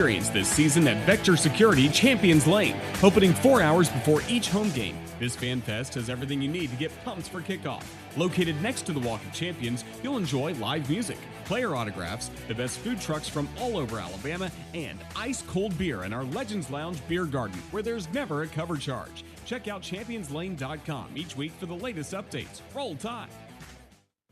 Experience this season at Vector Security Champions Lane, opening 4 hours before each home game. This fan fest has everything you need to get pumped for kickoff. Located next to the Walk of Champions, you'll enjoy live music, player autographs, the best food trucks from all over Alabama, and ice-cold beer in our Legends Lounge Beer Garden, where there's never a cover charge. Check out championslane.com each week for the latest updates. Roll Tide!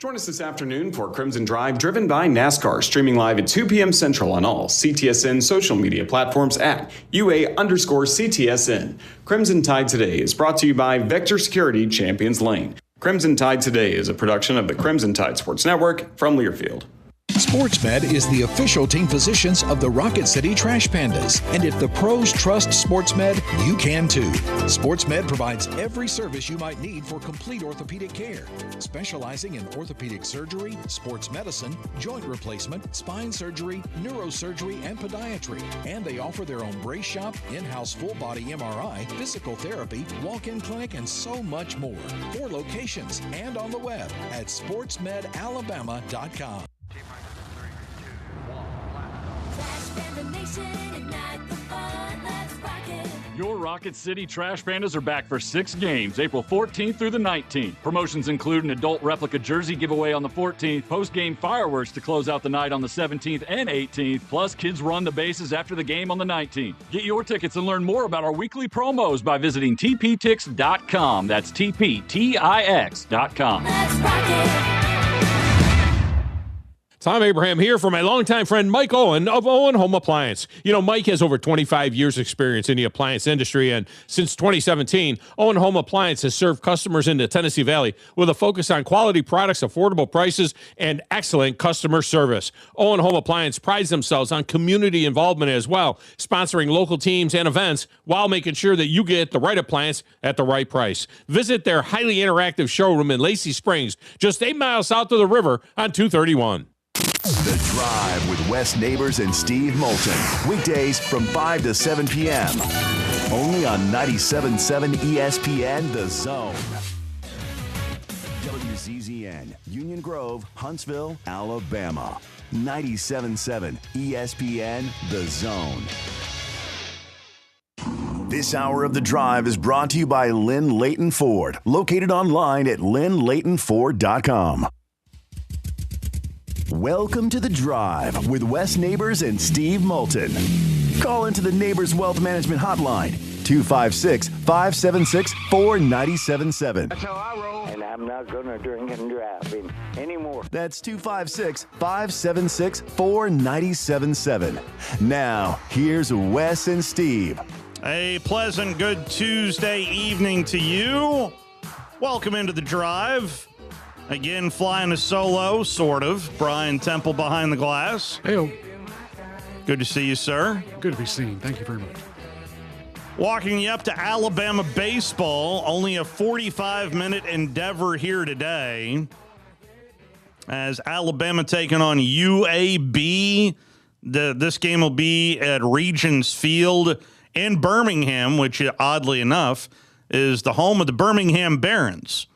Join us this afternoon for Crimson Drive, driven by NASCAR, streaming live at 2 p.m. Central on all CTSN social media platforms at UA_CTSN. Crimson Tide Today is brought to you by Vector Security Champions Lane. Crimson Tide Today is a production of the Crimson Tide Sports Network from Learfield. SportsMed is the official team physicians of the Rocket City Trash Pandas. And if the pros trust SportsMed, you can too. SportsMed provides every service you might need for complete orthopedic care, specializing in orthopedic surgery, sports medicine, joint replacement, spine surgery, neurosurgery, and podiatry. And they offer their own brace shop, in-house full-body MRI, physical therapy, walk-in clinic, and so much more. 4 locations and on the web at sportsmedalabama.com. Your Rocket City Trash Pandas are back for 6 games, April 14th through the 19th. Promotions include an adult replica jersey giveaway on the 14th, post-game fireworks to close out the night on the 17th and 18th, plus kids run the bases after the game on the 19th. Get your tickets and learn more about our weekly promos by visiting tptix.com. That's tptix.com. Let's rock it. Tom Abraham here for my longtime friend Mike Owen of Owen Home Appliance. You know, Mike has over 25 years experience in the appliance industry, and since 2017, Owen Home Appliance has served customers in the Tennessee Valley with a focus on quality products, affordable prices, and excellent customer service. Owen Home Appliance prides themselves on community involvement as well, sponsoring local teams and events while making sure that you get the right appliance at the right price. Visit their highly interactive showroom in Lacey Springs, just 8 miles south of the river on 231. The Drive with Wes Neighbors and Steve Moulton. Weekdays from 5 to 7 p.m. Only on 97.7 ESPN The Zone. WZZN, Union Grove, Huntsville, Alabama. 97.7 ESPN The Zone. This hour of The Drive is brought to you by Lynn Leighton Ford. Located online at lynnleightonford.com. Welcome to The Drive with Wes Neighbors and Steve Moulton. Call into the Neighbors Wealth Management Hotline, 256-576-4977. That's how I roll. And I'm not going to drink and drive anymore. That's 256-576-4977. Now, here's Wes and Steve. A pleasant good Tuesday evening to you. Welcome into The Drive. Again, flying a solo, sort of. Brian Temple behind the glass. Hey-o. Good to see you, sir. Good to be seen. Thank you very much. Walking you up to Alabama baseball. Only a 45-minute endeavor here today. As Alabama taking on UAB. This game will be at Regions Field in Birmingham, which, oddly enough, is the home of the Birmingham Barons.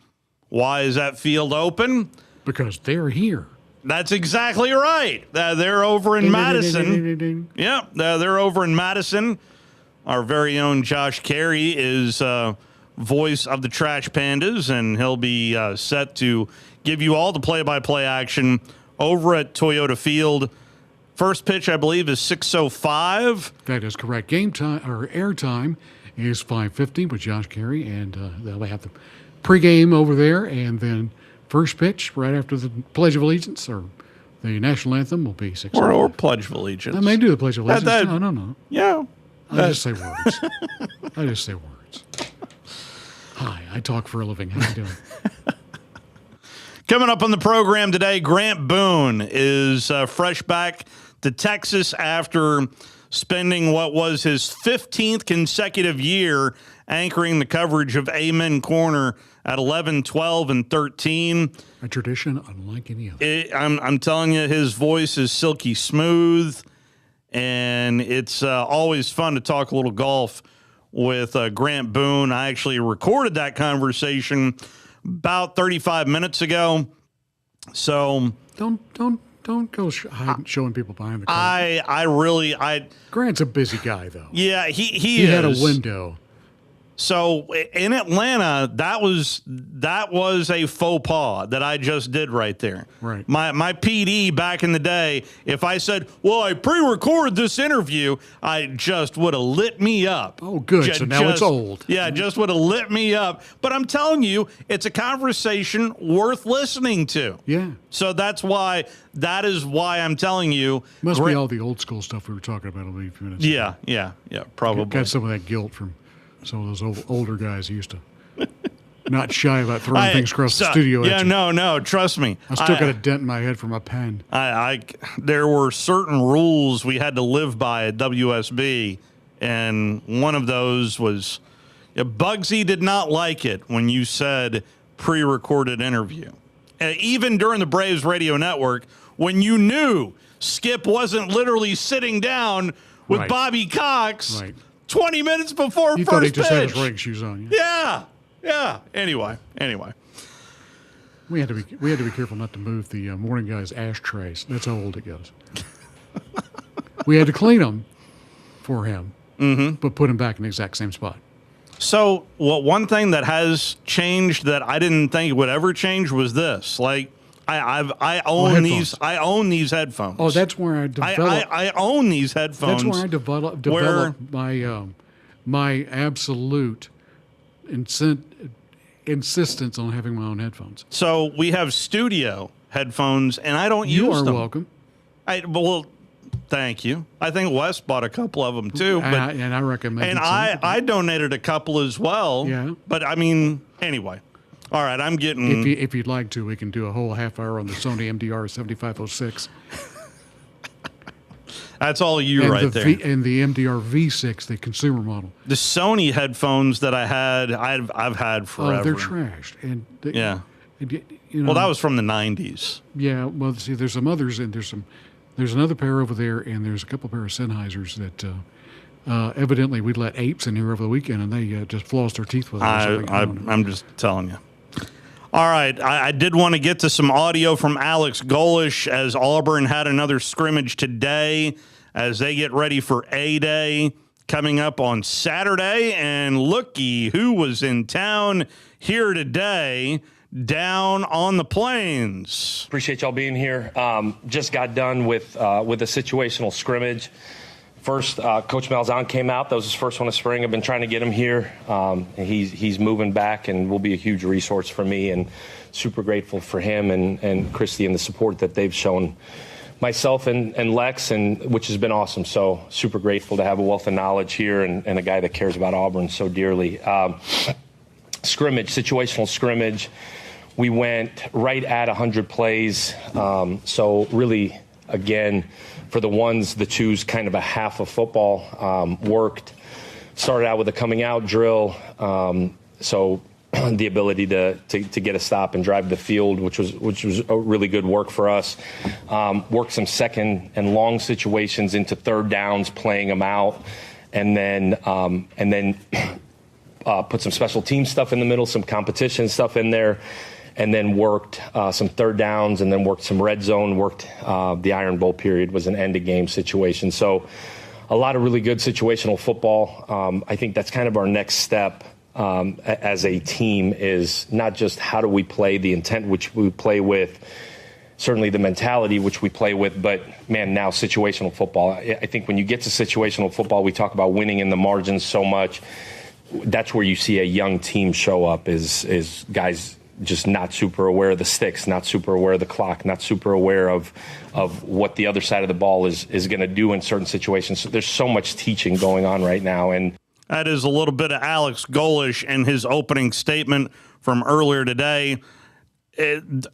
Why is that field open? Because they're here. That's exactly right. They're over in Madison. Yeah, they're over in Madison. Our very own Josh Carey is voice of the Trash Pandas, and he'll be set to give you all the play-by-play action over at Toyota Field. First pitch, I believe, is 6:05. That is correct. Game time or air time is 5:50 with Josh Carey, and they'll have the pregame over there, and then first pitch right after the Pledge of Allegiance or the national anthem will be 6. Or Pledge of Allegiance. I may do the Pledge of Allegiance. No. Yeah. I just say words. Hi, I talk for a living. How you doing? Coming up on the program today, Grant Boone is fresh back to Texas after spending what was his 15th consecutive year anchoring the coverage of Amen Corner at 11, 12, and 13. A tradition unlike any other. I'm telling you, his voice is silky smooth, and it's always fun to talk a little golf with Grant Boone. I actually recorded that conversation about 35 minutes ago. So don't Don't go showing people behind the curtain. Grant's a busy guy, though. Yeah, he had a window. So in Atlanta, that was a faux pas that I just did right there. Right. My PD back in the day, if I said, well, I pre-recorded this interview, I just would have lit me up. Oh, good. So now it's old. Yeah, just would have lit me up. But I'm telling you, it's a conversation worth listening to. Yeah. So that is why I'm telling you. Must be all the old school stuff we were talking about a few minutes ago. Yeah, probably. Got some of that guilt from some of those older guys who used to not shy about throwing things across the studio. Yeah, no, trust me. I still got a dent in my head from a pen. There were certain rules we had to live by at WSB, and one of those was Bugsy did not like it when you said pre-recorded interview. Even during the Braves radio network, when you knew Skip wasn't literally sitting down with Bobby Cox 20 minutes before he first thought he just pitch. had his running shoes on. Yeah. Anyway. We had to be careful not to move the morning guy's ashtrays. That's how old it goes. We had to clean them for him, but put him back in the exact same spot. So, one thing that has changed that I didn't think would ever change was this. Like, I own these. I own these headphones. Oh, that's where I developed. I own these headphones. That's where I developed my absolute insistence on having my own headphones. So we have studio headphones, and I don't use them. You are welcome. Well, thank you. I think Wes bought a couple of them too, and I recommend. And I donated a couple as well. Yeah. But I mean, anyway. All right, I'm getting. If you'd like to, we can do a whole half hour on the Sony MDR 7506. That's all you right there. And the MDR V6, the consumer model. The Sony headphones that I've had forever. Oh, they're trashed. And Well, that was from the 90s. Yeah. Well, see, there's some others, and there's another pair over there, and there's a couple pair of Sennheisers that evidently we'd let apes in here over the weekend, and they just flossed their teeth with it. I'm just telling you. All right, I did want to get to some audio from Alex Golish as Auburn had another scrimmage today as they get ready for A-Day coming up on Saturday. And looky who was in town here today down on the Plains. Appreciate y'all being here. Just got done with a situational scrimmage. First, Coach Malzahn came out. That was his first one of spring. I've been trying to get him here. He's moving back and will be a huge resource for me, and super grateful for him and Christy and the support that they've shown myself and Lex, and which has been awesome. So super grateful to have a wealth of knowledge here and a guy that cares about Auburn so dearly. Situational scrimmage. We went right at 100 plays. So really, again, for the twos, kind of a half of football worked. Started out with a coming out drill. So the ability to get a stop and drive the field, which was a really good work for us. Worked some second and long situations into third downs, playing them out, and then put some special team stuff in the middle, some competition stuff in there. And then worked some third downs, and then worked some red zone, worked the Iron Bowl period, was an end-of-game situation. So a lot of really good situational football. I think that's kind of our next step as a team, is not just how do we play, the intent which we play with, certainly the mentality which we play with, but, man, now situational football. I think when you get to situational football, we talk about winning in the margins so much. That's where you see a young team show up, is guys just not super aware of the sticks, not super aware of the clock, not super aware of what the other side of the ball is going to do in certain situations. So there's so much teaching going on right now. And that is a little bit of Alex Golish and his opening statement from earlier today.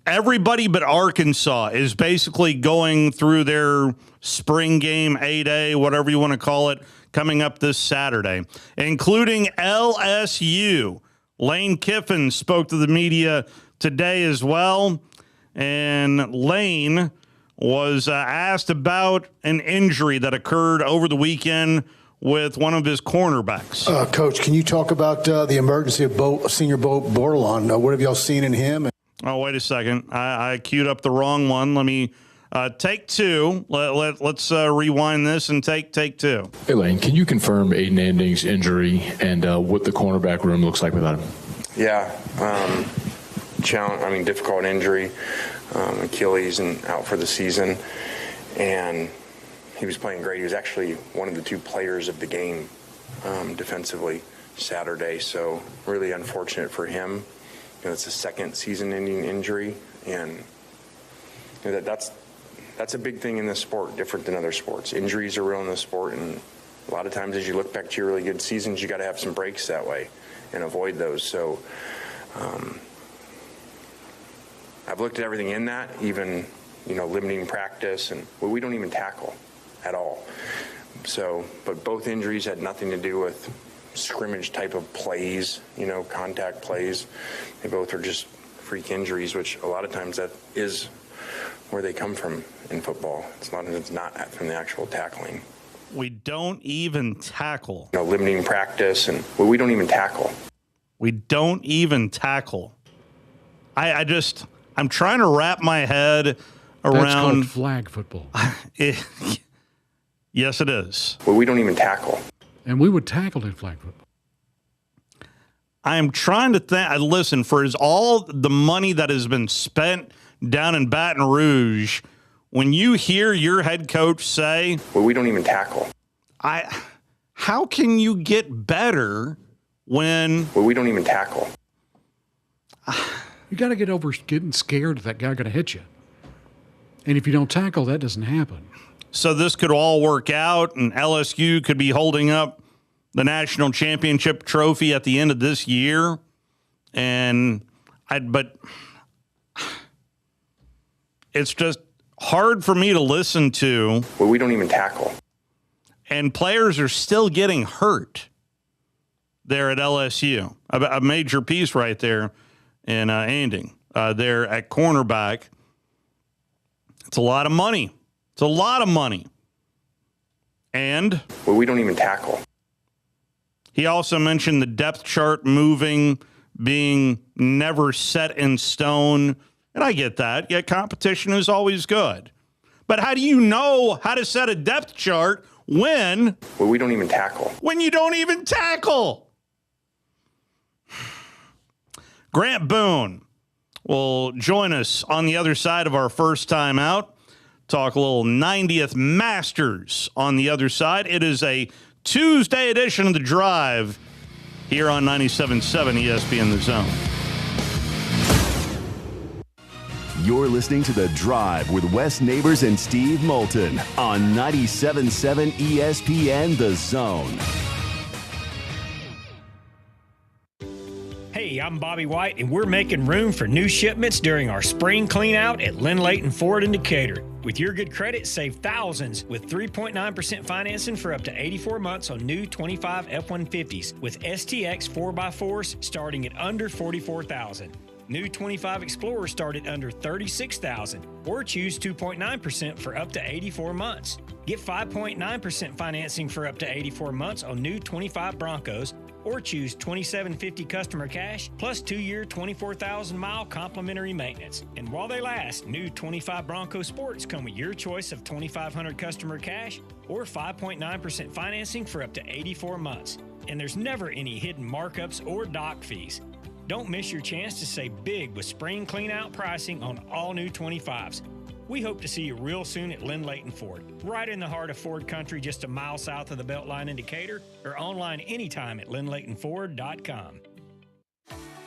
Everybody but Arkansas is basically going through their spring game, A-Day, whatever you want to call it, coming up this Saturday, including LSU. Lane Kiffin spoke to the media today as well, and Lane was asked about an injury that occurred over the weekend with one of his cornerbacks. Coach, can you talk about the emergency of senior Bo Bordelon? What have y'all seen in him? Oh, wait a second. I queued up the wrong one. Let me Take two. Let's rewind this and take two. Hey, Lane, can you confirm Aiden Anding's injury and what the cornerback room looks like without him? Yeah. Difficult injury. Achilles and out for the season. And he was playing great. He was actually one of the 2 players of the game defensively Saturday. So really unfortunate for him. It's a second season-ending injury, and that's a big thing in this sport, different than other sports. Injuries are real in this sport, and a lot of times as you look back to your really good seasons, you got to have some breaks that way and avoid those. So I've looked at everything in that, even limiting practice, and we don't even tackle at all. So, but both injuries had nothing to do with scrimmage type of plays, contact plays. They both are just freak injuries, which a lot of times that is where they come from in football. It's not from the actual tackling. We don't even tackle. Limiting practice, and we don't even tackle. We don't even tackle. I'm trying to wrap my head around. That's called flag football. Yes, it is. We don't even tackle. And we would tackle in flag football. I am trying to think. Listen, for all the money that has been spent down in Baton Rouge, when you hear your head coach say, we don't even tackle. How can you get better when we don't even tackle? You got to get over getting scared that guy going to hit you. And if you don't tackle, that doesn't happen. So this could all work out, and LSU could be holding up the national championship trophy at the end of this year. But it's just hard for me to listen to. We don't even tackle. And players are still getting hurt there at LSU. A major piece right there in Anding. There at cornerback. It's a lot of money. It's a lot of money. And we don't even tackle. He also mentioned the depth chart moving, being never set in stone. And I get that. Yeah, competition is always good. But how do you know how to set a depth chart when we don't even tackle? When you don't even tackle. Grant Boone will join us on the other side of our first time out. Talk a little 90th Masters on the other side. It is a Tuesday edition of The Drive here on 97.7 ESPN The Zone. You're listening to The Drive with Wes Neighbors and Steve Moulton on 97.7 ESPN The Zone. Hey, I'm Bobby White, and we're making room for new shipments during our spring clean out at Lynn Layton Ford in Decatur. With your good credit, save thousands with 3.9% financing for up to 84 months on new 25 F-150s with STX 4x4s starting at under $44,000. New 25 Explorers start at under $36,000 or choose 2.9% for up to 84 months. Get 5.9% financing for up to 84 months on new 25 Broncos or choose $2,750 customer cash plus 2-year 24,000-mile complimentary maintenance. And while they last, new 25 Bronco Sports come with your choice of $2,500 customer cash or 5.9% financing for up to 84 months. And there's never any hidden markups or dock fees. Don't miss your chance to save big with spring clean-out pricing on all new 25s. We hope to see you real soon at Lynn Layton Ford, right in the heart of Ford country, just a mile south of the Beltline in Decatur, or online anytime at lynnlaytonford.com.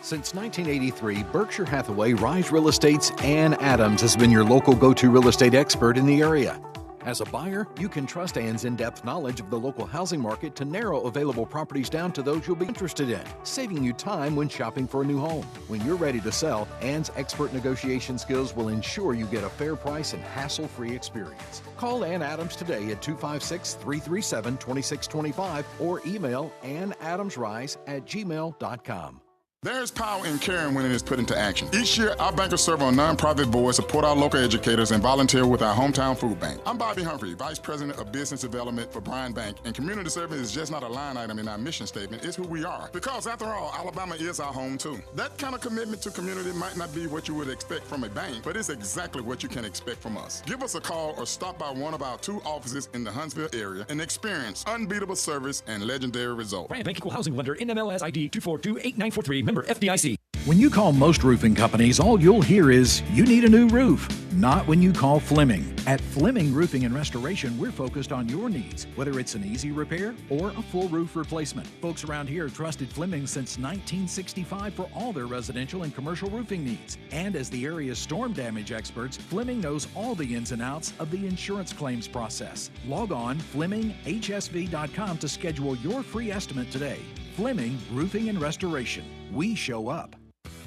Since 1983, Berkshire Hathaway Rise Real Estate's Ann Adams has been your local go-to real estate expert in the area. As a buyer, you can trust Ann's in-depth knowledge of the local housing market to narrow available properties down to those you'll be interested in, saving you time when shopping for a new home. When you're ready to sell, Ann's expert negotiation skills will ensure you get a fair price and hassle-free experience. Call Ann Adams today at 256-337-2625 or email annadamsrise@gmail.com. There's power in caring when it is put into action. Each year, our bankers serve on nonprofit boards, support our local educators, and volunteer with our hometown food bank. I'm Bobby Humphrey, Vice President of Business Development for Bryan Bank, and community service is just not a line item in our mission statement, it's who we are. Because after all, Alabama is our home too. That kind of commitment to community might not be what you would expect from a bank, but it's exactly what you can expect from us. Give us a call or stop by one of our 2 offices in the Huntsville area and experience unbeatable service and legendary results. Bryan Bank Equal Housing Lender, NMLS ID 2428943, member FDIC. When you call most roofing companies, all you'll hear is, you need a new roof. Not when you call Fleming. At Fleming Roofing and Restoration, we're focused on your needs, whether it's an easy repair or a full roof replacement. Folks around here have trusted Fleming since 1965 for all their residential and commercial roofing needs. And as the area's storm damage experts, Fleming knows all the ins and outs of the insurance claims process. Log on FlemingHSV.com to schedule your free estimate today. Fleming Roofing and Restoration. We show up.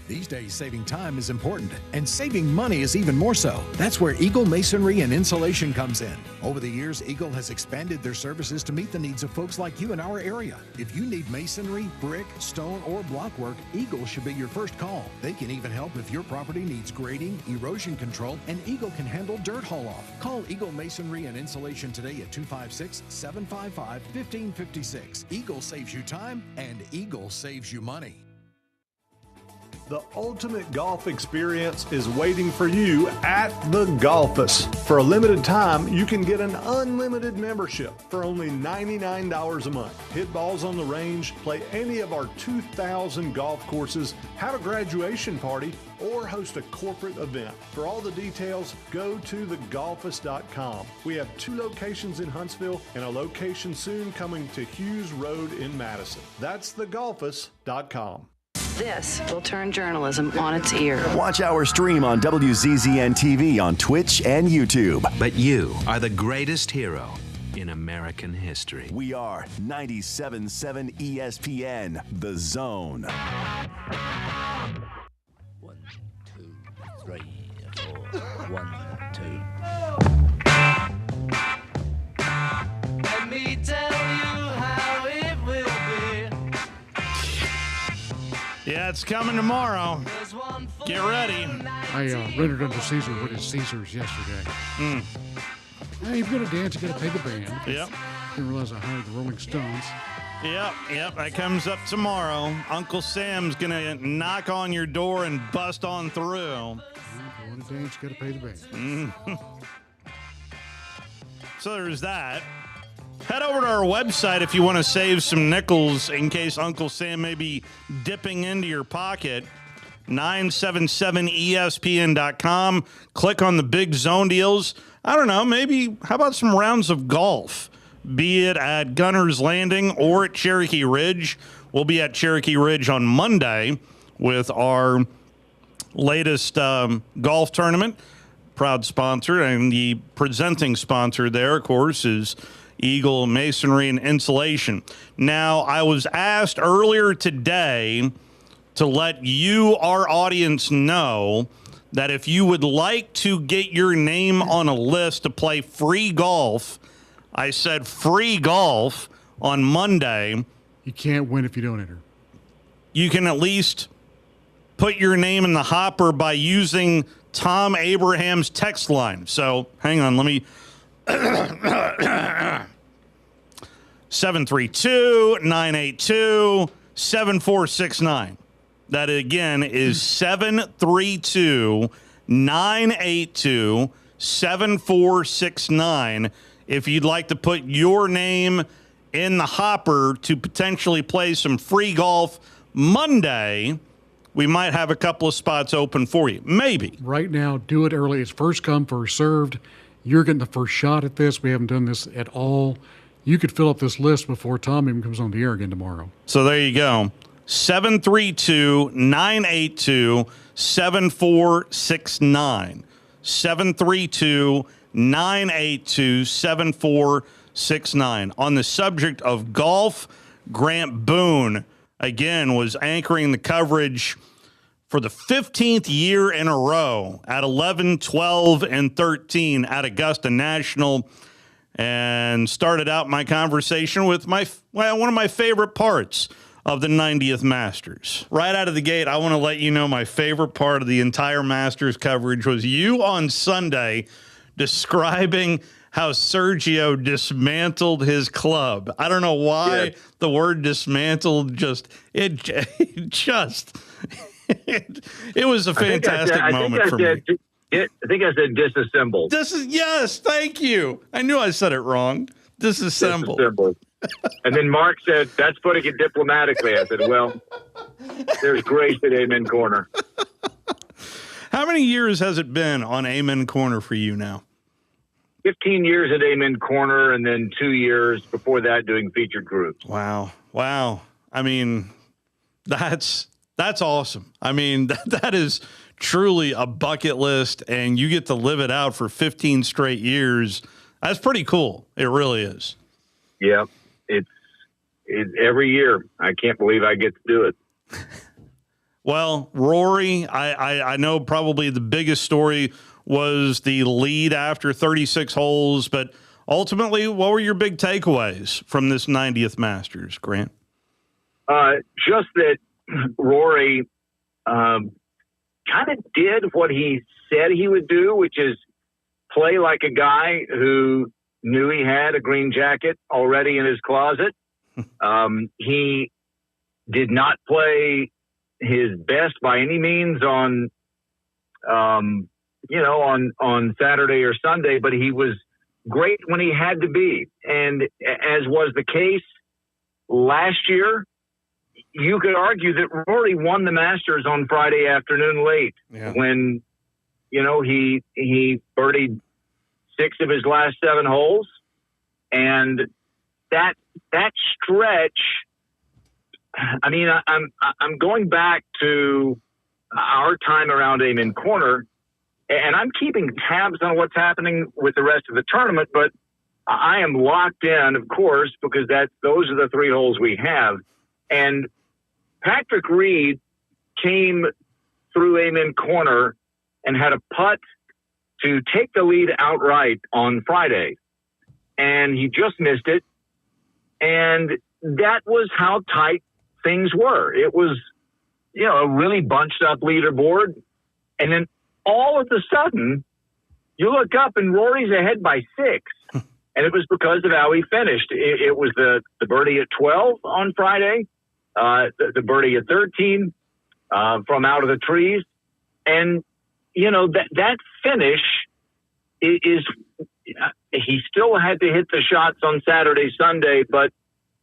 These days, saving time is important, and saving money is even more so. That's where Eagle Masonry and Insulation comes in. Over the years, Eagle has expanded their services to meet the needs of folks like you in our area. If you need masonry, brick, stone, or block work, Eagle should be your first call. They can even help if your property needs grading, erosion control, and Eagle can handle dirt haul-off. Call Eagle Masonry and Insulation today at 256-755-1556. Eagle saves you time, and Eagle saves you money. The ultimate golf experience is waiting for you at the Golfus. For a limited time, you can get an unlimited membership for only $99 a month. Hit balls on the range, play any of our 2,000 golf courses, have a graduation party, or host a corporate event. For all the details, go to thegolfus.com. We have 2 locations in Huntsville and a location soon coming to Hughes Road in Madison. That's thegolfus.com. This will turn journalism on its ear. Watch our stream on WZZN TV on Twitch and YouTube. But you are the greatest hero in American history. We are 97.7 ESPN, The Zone. 1, 2, 3, 4. 1, 2. Let me tell you how it will be. Yeah, it's coming tomorrow. Get ready. I rendered unto Caesar what is Caesar's yesterday. Hey, if you're going to dance, you got to pay the band. Yep. Didn't realize I hired the Rolling Stones. Yep. That comes up tomorrow. Uncle Sam's going to knock on your door and bust on through. If you want to dance, you got to pay the band. So there's that. Head over to our website if you want to save some nickels in case Uncle Sam may be dipping into your pocket. 977ESPN.com. Click on the big zone deals. I don't know, maybe how about some rounds of golf? Be it at Gunner's Landing or at Cherokee Ridge. We'll be at Cherokee Ridge on Monday with our latest golf tournament. Proud sponsor, and the presenting sponsor there, of course, is Eagle Masonry and Insulation. Now, I was asked earlier today to let you, our audience, know that if you would like to get your name on a list to play free golf, I said free golf on Monday. You can't win if you don't enter. You can at least put your name in the hopper by using Tom Abraham's text line. So, hang on, let me... 732-982-7469. That again is 732-982-7469. If you'd like to put your name in the hopper to potentially play some free golf Monday, we might have a couple of spots open for you. Maybe. Right now, do it early. It's first come, first served. You're getting the first shot at this. We haven't done this at all. You could fill up this list before Tom even comes on the air again tomorrow. So there you go. 732-982-7469. 732-982-7469. On the subject of golf, Grant Boone, again, was anchoring the coverage for the 15th year in a row at 11, 12, and 13 at Augusta National, and started out my conversation with one of my favorite parts of the 90th Masters. Right out of the gate, I want to let you know my favorite part of the entire Masters coverage was you on Sunday describing how Sergio dismantled his club. I don't know why the word dismantled it was a fantastic moment for me. I think I said disassembled. Yes, thank you. I knew I said it wrong. Disassembled. And then Mark said, that's putting it diplomatically. I said, well, there's grace at Amen Corner. How many years has it been on Amen Corner for you now? 15 years at Amen Corner, and then 2 years before that doing featured groups. Wow. I mean, that's awesome. I mean, that is truly a bucket list, and you get to live it out for 15 straight years. That's pretty cool. It really is. Yeah, it's every year. I can't believe I get to do it. Well, Rory, I know probably the biggest story was the lead after 36 holes, but ultimately, what were your big takeaways from this 90th Masters, Grant? Just that Rory kind of did what he said he would do, which is play like a guy who knew he had a green jacket already in his closet. He did not play his best by any means on Saturday or Sunday, but he was great when he had to be. And as was the case last year, you could argue that Rory won the Masters on Friday afternoon late when, he birdied 6 of his last 7 holes. And that stretch, I mean, I'm going back to our time around Amen Corner, and I'm keeping tabs on what's happening with the rest of the tournament, but I am locked in, of course, because those are the 3 holes we have. And Patrick Reed came through Amen Corner and had a putt to take the lead outright on Friday. And he just missed it. And that was how tight things were. It was, a really bunched up leaderboard. And then all of a sudden, you look up and Rory's ahead by 6. And it was because of how he finished. It was the birdie at 12 on Friday, the birdie at 13 from out of the trees. And, that finish is he still had to hit the shots on Saturday, Sunday, but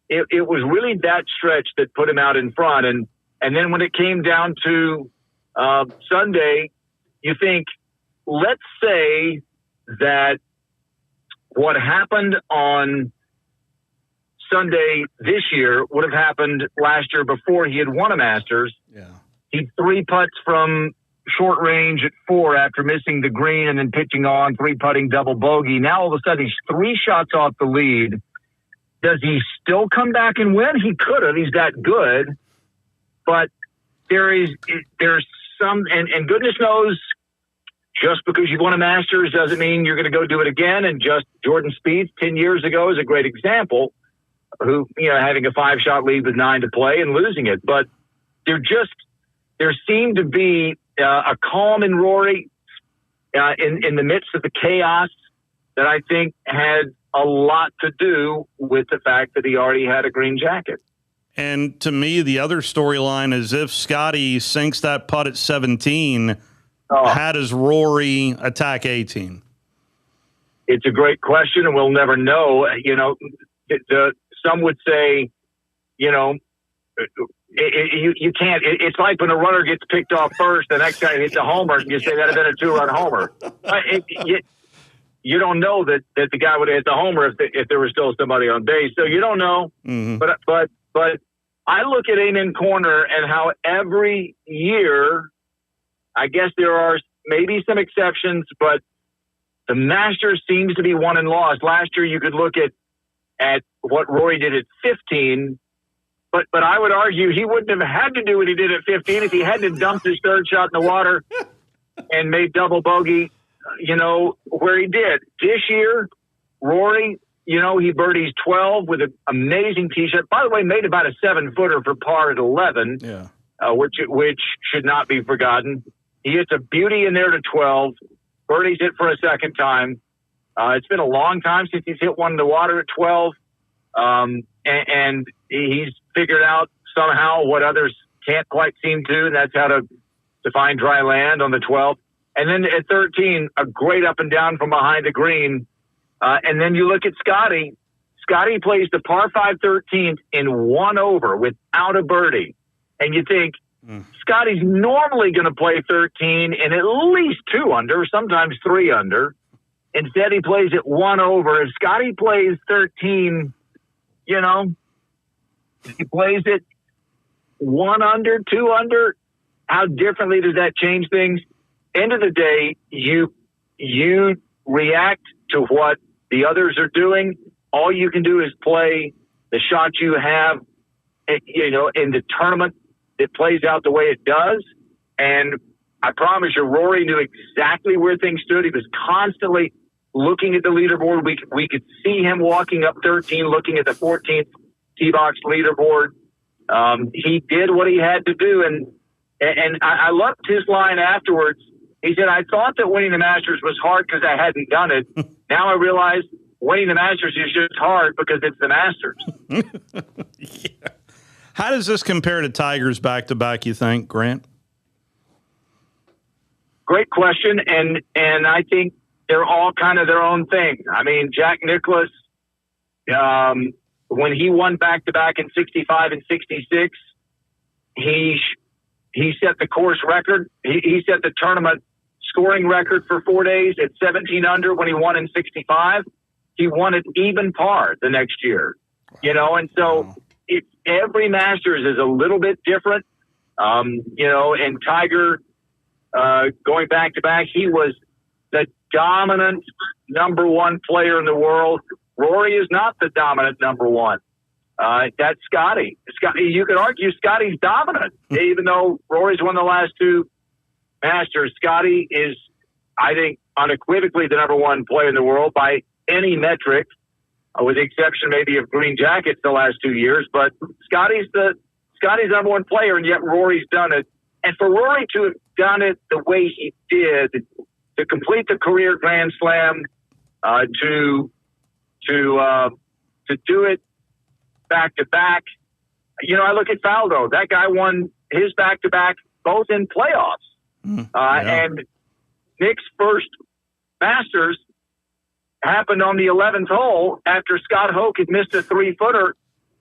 it was really that stretch that put him out in front. And then when it came down to Sunday, you think, let's say that what happened on Sunday this year would have happened last year before he had won a Masters. Yeah. He 3 putts from short range at 4 after missing the green and then pitching on, 3-putting double bogey. Now all of a sudden he's 3 shots off the lead. Does he still come back and win? He could have. He's that good. But there's some, and goodness knows, just because you won a Masters doesn't mean you're going to go do it again. And just Jordan Spieth 10 years ago is a great example, who, having a 5-shot lead with 9 to play and losing it. But there seemed to be a calm in Rory in the midst of the chaos that I think had a lot to do with the fact that he already had a green jacket. And to me, the other storyline is if Scotty sinks that putt at 17, how does Rory attack 18? It's a great question, and we'll never know. Some would say, you can't. It's like when a runner gets picked off first, the next guy hits a homer, and you say that'd have been a 2-run homer. You don't know that the guy would have hit the homer if there was still somebody on base. So you don't know. Mm-hmm. But I look at Amen Corner and how every year, I guess there are maybe some exceptions, but the Masters seems to be won and lost. Last year, you could look at what Rory did at 15, but I would argue he wouldn't have had to do what he did at 15 if he hadn't dumped his 3rd shot in the water and made double bogey, where he did. This year, Rory, he birdies 12 with an amazing tee shot. By the way, made about a 7-footer for par at 11, which should not be forgotten. He hits a beauty in there to 12, birdies it for a second time. It's been a long time since he's hit one in the water at 12, and he's figured out somehow what others can't quite seem to, and that's how to find dry land on the 12th. And then at 13, a great up and down from behind the green. And then you look at Scotty. Scotty plays the par 5 13th in 1 over without a birdie. And you think, Scotty's normally going to play 13 and at least 2 under, sometimes 3 under. Instead, he plays it 1 over. If Scotty plays 13, he plays it 1 under, 2 under. How differently does that change things? End of the day, you react to what the others are doing. All you can do is play the shot you have, in the tournament. It plays out the way it does. And I promise you, Rory knew exactly where things stood. He was constantly looking at the leaderboard. We could see him walking up 13, looking at the 14th tee box leaderboard. He did what he had to do. And I loved his line afterwards. He said, I thought that winning the Masters was hard because I hadn't done it. Now I realize winning the Masters is just hard because it's the Masters. Yeah. How does this compare to Tiger's back-to-back, you think, Grant? Great question, and I think they're all kind of their own thing. I mean, Jack Nicklaus, when he won back-to-back in 65 and 66, he set the course record. He set the tournament scoring record for 4 days at 17 under when he won in 65. He won at even par the next year, and so every Masters is a little bit different, and Tiger, going back to back, he was the dominant number 1 player in the world. Rory is not the dominant number 1. That's Scotty. You could argue Scotty's dominant, even though Rory's won the last 2 Masters. Scotty is, I think, unequivocally the number 1 player in the world by any metric, with the exception maybe of Green Jackets the last 2 years. But Scotty's number 1 player, and yet Rory's done it. And for Rory to have done it the way he did, to complete the career Grand Slam, to do it back to back. I look at Faldo. That guy won his back to back both in playoffs. And Nick's first Masters happened on the 11th hole after Scott Hoke had missed a 3-footer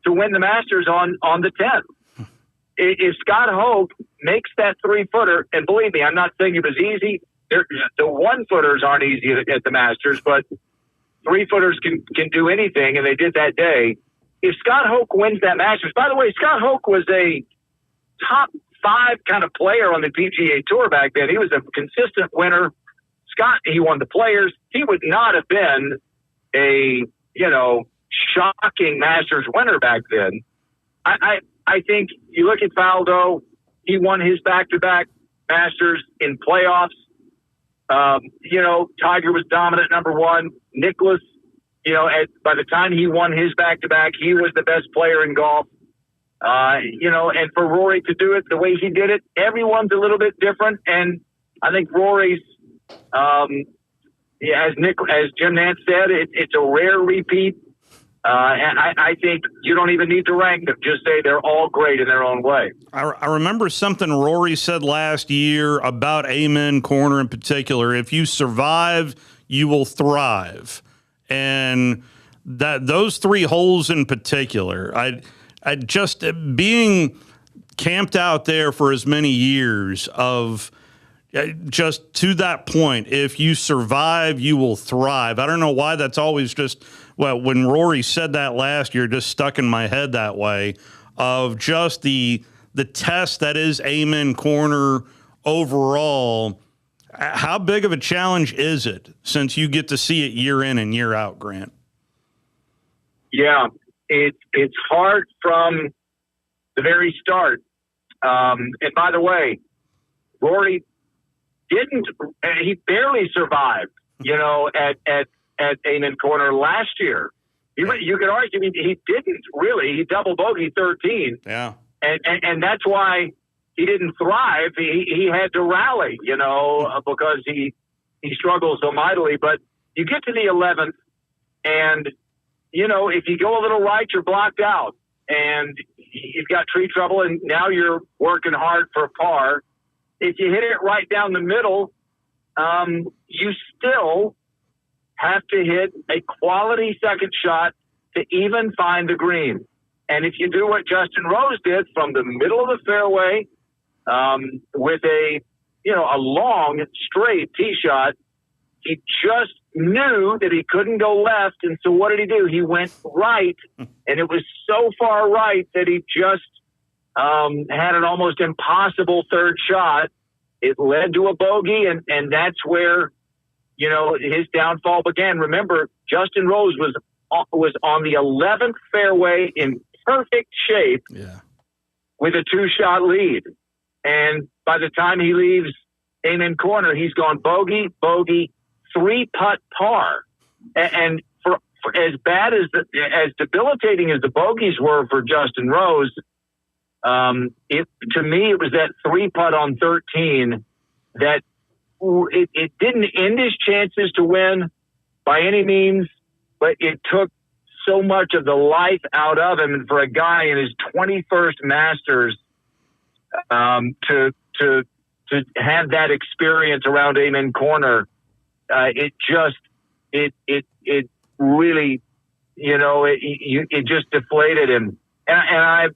to win the Masters on the 10th. If Scott Hoke makes that 3-footer, and believe me, I'm not saying it was easy. The 1-footers aren't easy at the Masters, but 3-footers can do anything, and they did that day. If Scott Hoke wins that Masters, by the way, Scott Hoke was a top 5 kind of player on the PGA Tour back then. He was a consistent winner. Scott, he won the Players. He would not have been a, shocking Masters winner back then. I think you look at Faldo, he won his back-to-back Masters in playoffs. Tiger was dominant number 1. Nicklaus, by the time he won his back-to-back, he was the best player in golf. And for Rory to do it the way he did it, everyone's a little bit different. And I think Rory's, as Jim Nantz said, it's a rare repeat. And I think you don't even need to rank them. Just say they're all great in their own way. I remember something Rory said last year about Amen Corner in particular. If you survive, you will thrive. And that those 3 holes in particular, I just being camped out there for as many years of just to that point, if you survive, you will thrive. I don't know why that's always just, when Rory said that last year, just stuck in my head that way, of just the test that is Amen Corner overall. How big of a challenge is it since you get to see it year in and year out, Grant? Yeah, it's hard from the very start. And by the way, Rory he barely survived, at Amen Corner last year. You could argue, I mean, he didn't really. He double bogeyed 13. Yeah. And that's why he didn't thrive. He had to rally, because he struggles so mightily. But you get to the 11th, and, if you go a little right, you're blocked out. And you've got tree trouble, and now you're working hard for par. If you hit it right down the middle, you still have to hit a quality second shot to even find the green. And if you do what Justin Rose did from the middle of the fairway with a long, straight tee shot, he just knew that he couldn't go left. And so what did he do? He went right, and it was so far right that he just had an almost impossible third shot. It led to a bogey, and that's where, his downfall began. Remember, Justin Rose was on the 11th fairway in perfect shape with a 2-shot lead. And by the time he leaves Amen Corner, he's gone bogey, 3-putt par. And for as bad as debilitating as the bogeys were for Justin Rose, to me, it was that 3-putt on 13 that it didn't end his chances to win by any means, but it took so much of the life out of him. And for a guy in his 21st Masters, to have that experience around Amen Corner, it really, it just deflated him. And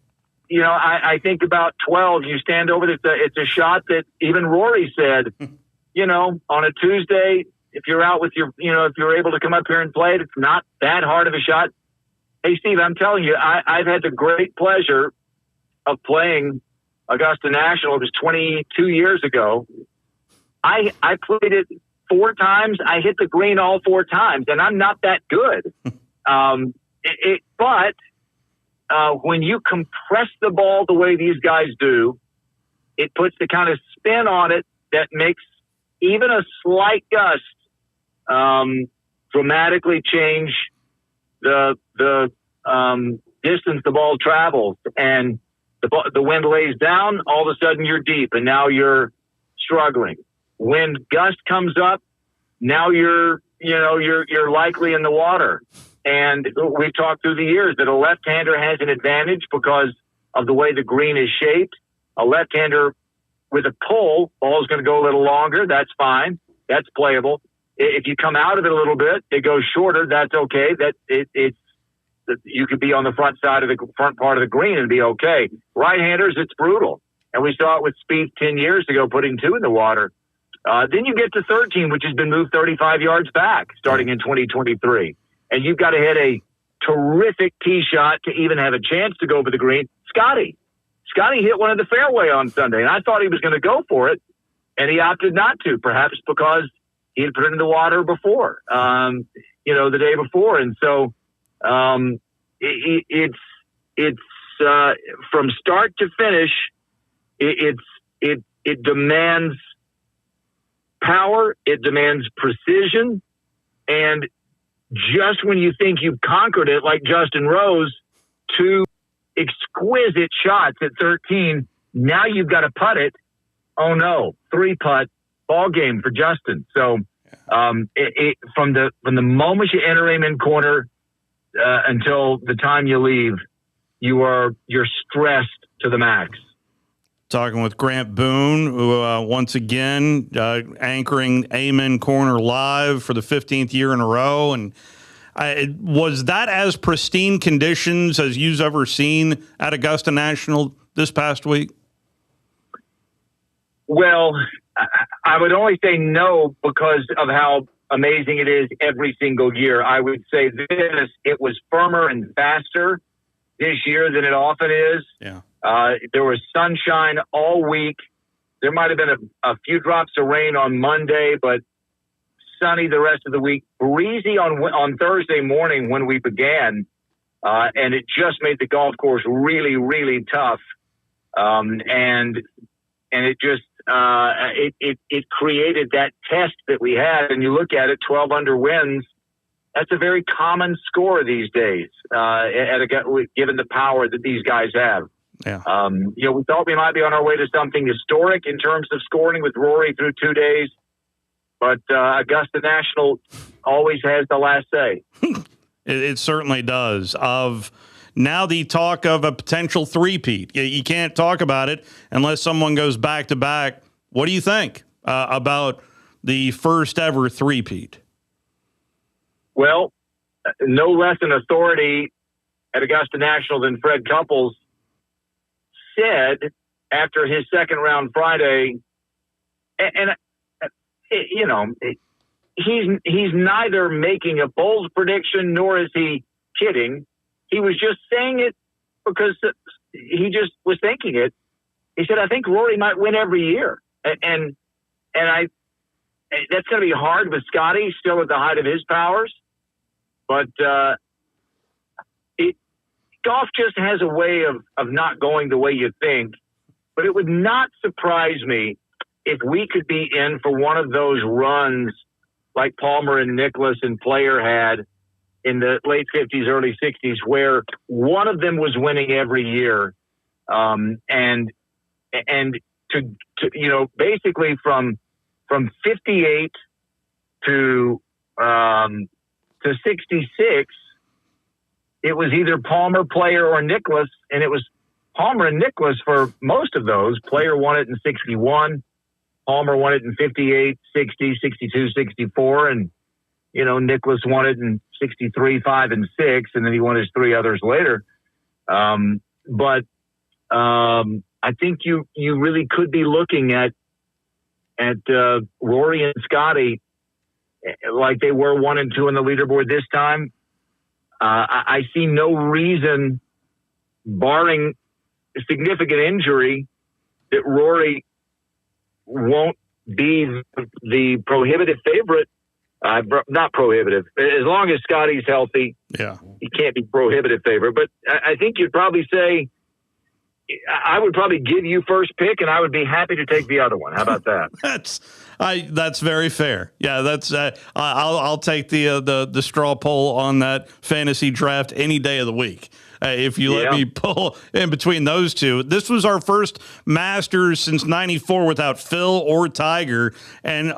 I think about 12. You stand over it. It's a shot that even Rory said, on a Tuesday, if you're out with if you're able to come up here and play it, it's not that hard of a shot. Hey, Steve, I'm telling you, I've had the great pleasure of playing Augusta National. It was 22 years ago. I played it 4 times. I hit the green all 4 times, and I'm not that good. But when you compress the ball the way these guys do, it puts the kind of spin on it that makes even a slight gust dramatically change the distance the ball travels. And the wind lays down, all of a sudden you're deep, and now you're struggling. When gust comes up, now you're likely in the water. And we've talked through the years that a left-hander has an advantage because of the way the green is shaped. A left-hander with a pull, ball's going to go a little longer. That's fine. That's playable. If you come out of it a little bit, it goes shorter. That's okay. You could be on the front side of the front part of the green and be okay. Right-handers, it's brutal. And we saw it with Spieth 10 years ago, putting 2 in the water. Then you get to 13, which has been moved 35 yards back starting in 2023. And you've got to hit a terrific tee shot to even have a chance to go over the green. Scotty hit one of the fairway on Sunday, and I thought he was going to go for it, and he opted not to, perhaps because he had put it in the water before, the day before. And so it's from start to finish, it demands power, it demands precision, and just when you think you've conquered it, like Justin Rose, 2 exquisite shots at 13, now you've got to putt it. Oh no, 3-putt ball game for Justin. So from the moment you enter Amen Corner until the time you leave, you're stressed to the max. Talking with Grant Boone, who once again anchoring Amen Corner Live for the 15th year in a row. And was that as pristine conditions as you've ever seen at Augusta National this past week? Well, I would only say no because of how amazing it is every single year. I would say this, it was firmer and faster this year than it often is. Yeah. There was sunshine all week. There might have been a few drops of rain on Monday, but sunny the rest of the week. Breezy on Thursday morning when we began, and it just made the golf course really, really tough. And it just it created that test that we had. And you look at it, 12 under wins That's a very common score these days, given the power that these guys have. Yeah. We thought we might be on our way to something historic in terms of scoring with Rory through 2 days, but Augusta National always has the last say. It certainly does. Now the talk of a potential three-peat. You can't talk about it unless someone goes back-to-back. What do you think about the first ever three-peat? Well, no less an authority at Augusta National than Fred Couples said after his second round Friday, he's neither making a bold prediction nor is he kidding. He was just saying it because he just was thinking it. He said, "I think Rory might win every year," and that's going to be hard with Scotty still at the height of his powers. But golf just has a way of not going the way you think. But it would not surprise me if we could be in for one of those runs like Palmer and Nicklaus and Player had in the late 50s, early 60s, where one of them was winning every year. And to basically from 58 to 66, it was either Palmer, Player, or Nicklaus, and it was Palmer and Nicklaus for most of those. Player won it in 61, Palmer won it in 58, 60, 62, 64, and Nicklaus won it in 63, 5, and 6, and then he won his 3 others later. But I think you really could be looking at Rory and Scotty like they were 1 and 2 on the leaderboard this time. I see no reason, barring a significant injury, that Rory won't be the prohibitive favorite. Not prohibitive. As long as Scotty's healthy, he can't be prohibitive favorite. But I think you'd probably say, I would probably give you first pick, and I would be happy to take the other one. How about that? That's very fair. Yeah, that's I'll take the straw poll on that fantasy draft any day of the week. If you let me pull in between those two. This was our first Masters since '94 without Phil or Tiger, and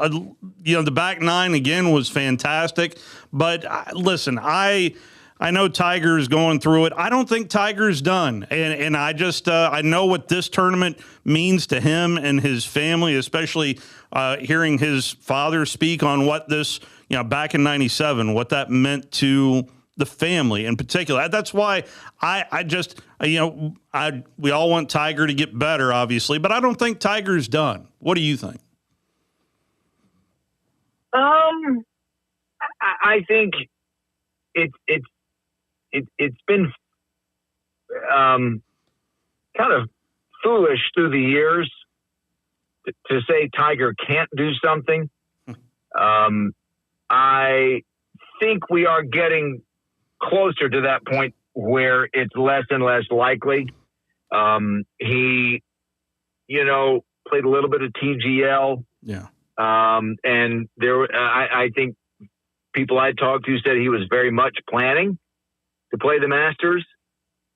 the back nine again was fantastic. But listen, I know Tiger's going through it. I don't think Tiger's done. And I just I know what this tournament means to him and his family, especially hearing his father speak on what this, back in '97, what that meant to the family in particular. That's why I just, we all want Tiger to get better, obviously, but I don't think Tiger's done. What do you think? I think it's been kind of foolish through the years to say Tiger can't do something. I think we are getting closer to that point where it's less and less likely. He, played a little bit of TGL. Yeah. And I think people I talked to said he was very much planning to play the Masters.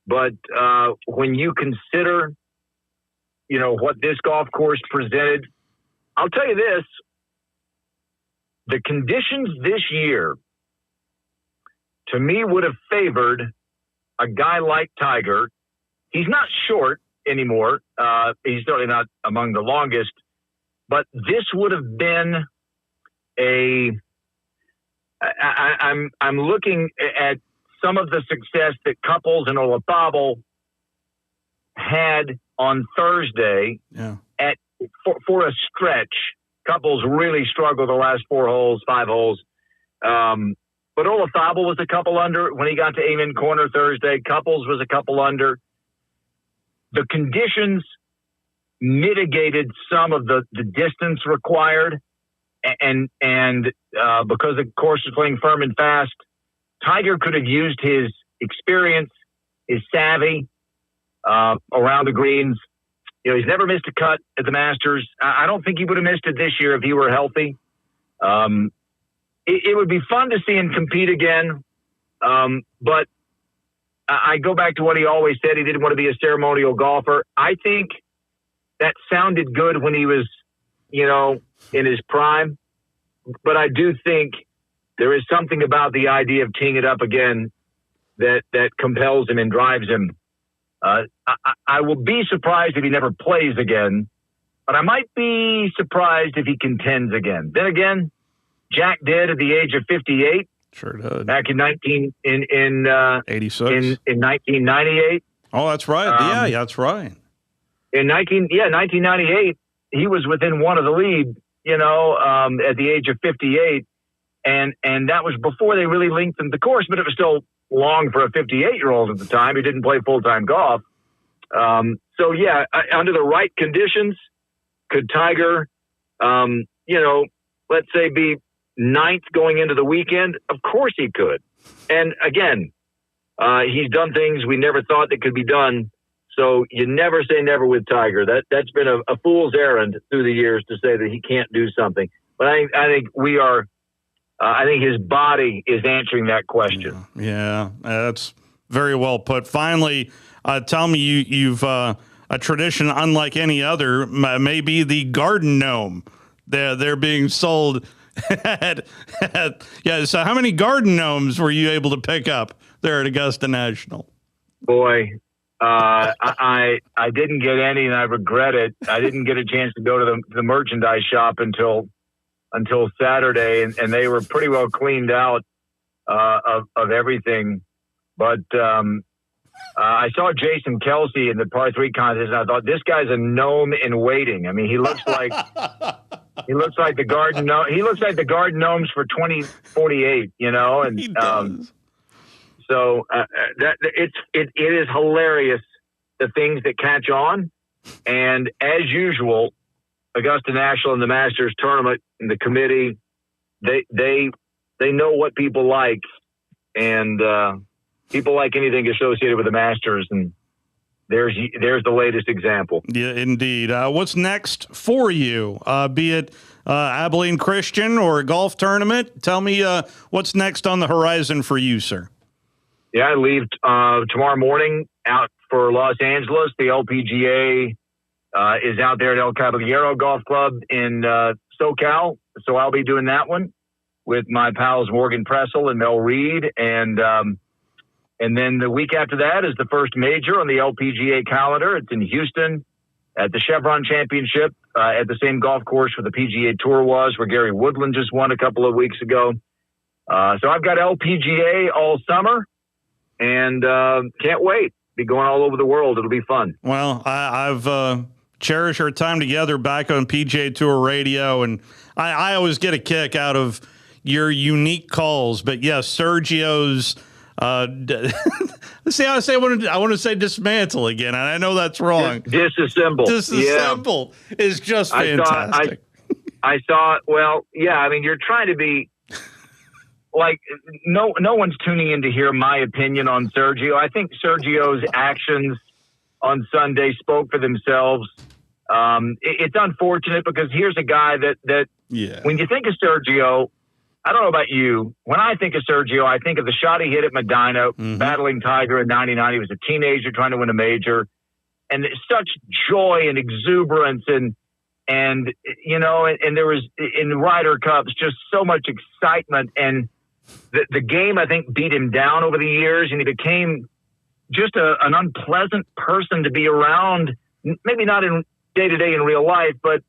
But when you consider, what this golf course presented, I'll tell you this, the conditions this year, to me, would have favored a guy like Tiger. He's not short anymore. He's certainly not among the longest. But this would have been I'm looking at some of the success that Couples and Olazabal had on Thursday for a stretch. Couples really struggled the last 5 holes. But Olazabal was a couple under when he got to Amen Corner Thursday. Couples was a couple under. The conditions mitigated some of the distance required, and because the course was playing firm and fast, Tiger could have used his experience, his savvy around the greens. He's never missed a cut at the Masters. I don't think he would have missed it this year if he were healthy. it would be fun to see him compete again. But I go back to what he always said. He didn't want to be a ceremonial golfer. I think that sounded good when he was, in his prime. But I do think there is something about the idea of teeing it up again that compels him and drives him. I will be surprised if he never plays again, but I might be surprised if he contends again. Then again, Jack did at the age of 58. Sure did. Back in 86. In 1998. Oh, that's right. Yeah, that's right. In 1998, he was within one of the lead, at the age of 58. And that was before they really lengthened the course, but it was still long for a 58-year-old at the time. He didn't play full-time golf. So, yeah, under the right conditions, could Tiger, let's say be ninth going into the weekend? Of course he could. And, again, he's done things we never thought that could be done. So you never say never with Tiger. That's been a fool's errand through the years to say that he can't do something. But I think we are I think his body is answering that question. Yeah, that's very well put. Finally, tell me you've a tradition unlike any other, maybe the garden gnome. They're being sold yeah. So how many garden gnomes were you able to pick up there at Augusta National? Boy, I didn't get any, and I regret it. I didn't get a chance to go to the merchandise shop until Saturday, and they were pretty well cleaned out of everything. But I saw Jason Kelsey in the par 3 contest, and I thought, this guy's a gnome in waiting. I mean, he looks like the garden gnome. He looks like the garden gnomes for 2048, and he does. So it is hilarious, the things that catch on, and as usual, Augusta National and the Masters tournament and the committee, they know what people like, and people like anything associated with the Masters, and there's the latest example. Yeah, indeed. What's next for you? Be it Abilene Christian or a golf tournament? Tell me what's next on the horizon for you, sir. Yeah, I leave tomorrow morning out for Los Angeles. The LPGA is out there at El Caballero Golf Club in SoCal. So I'll be doing that one with my pals Morgan Pressel and Mel Reed. And then the week after that is the first major on the LPGA calendar. It's in Houston at the Chevron Championship at the same golf course where the PGA Tour was, where Gary Woodland just won a couple of weeks ago. So I've got LPGA all summer and can't wait. Be going all over the world. It'll be fun. Well, I've cherished our time together back on PGA Tour Radio, and I always get a kick out of your unique calls. But yes, Sergio's. See, I want to say dismantle again, and I know that's wrong. Disassemble. Disassemble is just fantastic. I saw. Well, yeah. I mean, you're trying to be. Like, no one's tuning in to hear my opinion on Sergio. I think Sergio's actions on Sunday spoke for themselves. It's unfortunate because here's a guy that when you think of Sergio, I don't know about you. When I think of Sergio, I think of the shot he hit at Medina, battling Tiger in '99. He was a teenager trying to win a major, and such joy and exuberance and there was in Ryder Cups just so much excitement, and the game I think beat him down over the years, and he became just an unpleasant person to be around. Maybe not in day to day in real life, but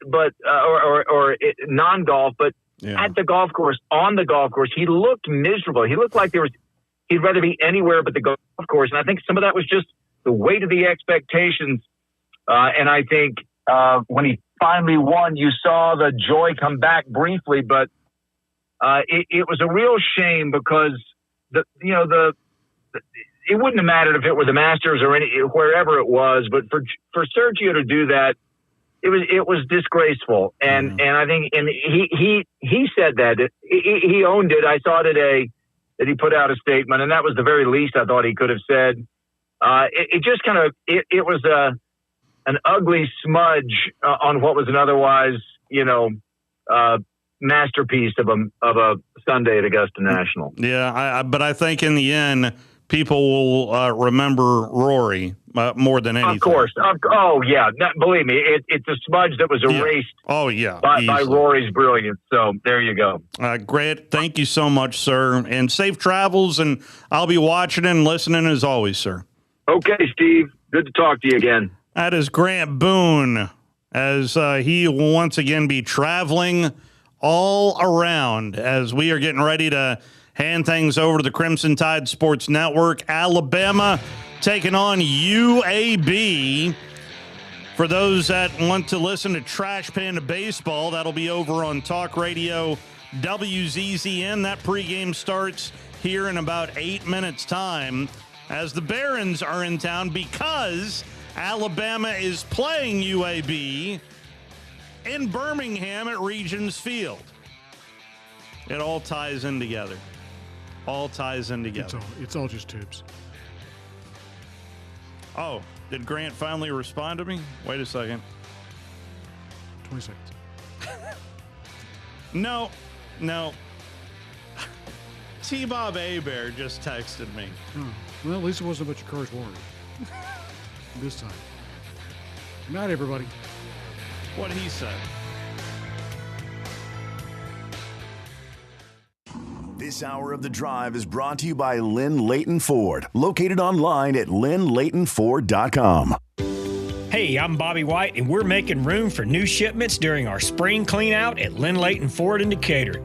or non golf, but at the golf course, on the golf course, he looked miserable. He looked like he'd rather be anywhere but the golf course, and I think some of that was just the weight of the expectations. And I think when he finally won, you saw the joy come back briefly, but it was a real shame because it wouldn't have mattered if it were the Masters or wherever it was, but for Sergio to do that, it was disgraceful. And I think he said that he owned it. I saw today that he put out a statement, and that was the very least I thought he could have said. It just kind of it was an ugly smudge on what was an otherwise masterpiece of a Sunday at Augusta National. Yeah, but I think in the end, people will remember Rory more than anything. Of course. Oh, yeah. Believe me, it's a smudge that was erased by Rory's brilliance. So there you go. Grant, thank you so much, sir. And safe travels, and I'll be watching and listening as always, sir. Okay, Steve. Good to talk to you again. That is Grant Boone, as he will once again be traveling all around as we are getting ready to hand things over to the Crimson Tide Sports Network. Alabama taking on UAB. For those that want to listen to Trash Panda Baseball, that'll be over on Talk Radio WZZN. That pregame starts here in about 8 minutes' time as the Barons are in town because Alabama is playing UAB in Birmingham at Regions Field. It all ties in together. All ties in together. It's all just tubes. Oh, did Grant finally respond to me? Wait a second. 20 seconds. No. T-Bob Abear just texted me. Oh, well, at least it wasn't about your car's warranty. This time. Good night, everybody. What he said. This hour of The Drive is brought to you by Lynn Leighton Ford, located online at lynnleightonford.com. Hey, I'm Bobby White, and we're making room for new shipments during our spring clean out at Lynn Leighton Ford in Decatur.